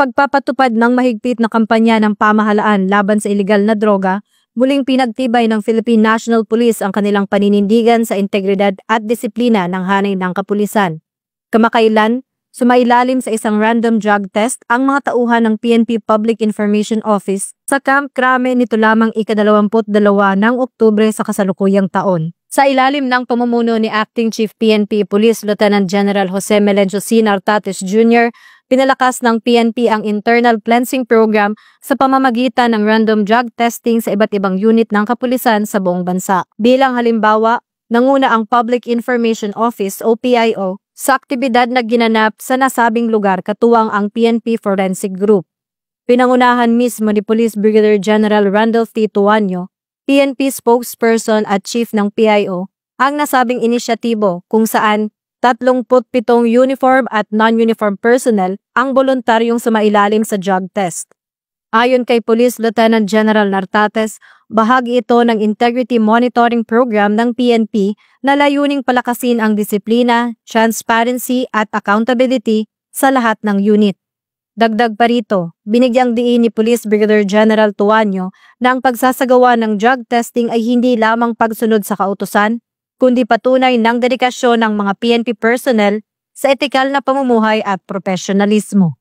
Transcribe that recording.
pagpapatupad ng mahigpit na kampanya ng pamahalaan laban sa ilegal na droga, muling pinagtibay ng Philippine National Police ang kanilang paninindigan sa integridad at disiplina ng hanay ng kapulisan. Kamakailan, sumailalim sa isang random drug test ang mga tauhan ng PNP Public Information Office sa Camp Crame nito lamang ika-22 ng Oktubre sa kasalukuyang taon. Sa ilalim ng pamumuno ni Acting Chief PNP Police Lieutenant General Jose Melencio C. Nartates Jr., pinalakas ng PNP ang internal cleansing program sa pamamagitan ng random drug testing sa iba't ibang unit ng kapulisan sa buong bansa. Bilang halimbawa, nanguna ang Public Information Office o PIO sa aktibidad na ginanap sa nasabing lugar katuwang ang PNP Forensic Group. Pinangunahan mismo ni Police Brigadier General Randolph T. Tuanyo, PNP spokesperson at chief ng PIO, ang nasabing inisyatibo kung saan 37 uniform at non-uniform personnel ang voluntaryong sumailalim sa drug test. Ayon kay Police Lieutenant General Nartates, bahagi ito ng Integrity Monitoring Program ng PNP na layuning palakasin ang disiplina, transparency at accountability sa lahat ng unit. Dagdag pa rito, binigyang diin ni Police Brigadier General Tuanyo na ang pagsasagawa ng drug testing ay hindi lamang pagsunod sa kautusan, kundi patunay ng dedikasyon ng mga PNP personnel sa etikal na pamumuhay at profesionalismo.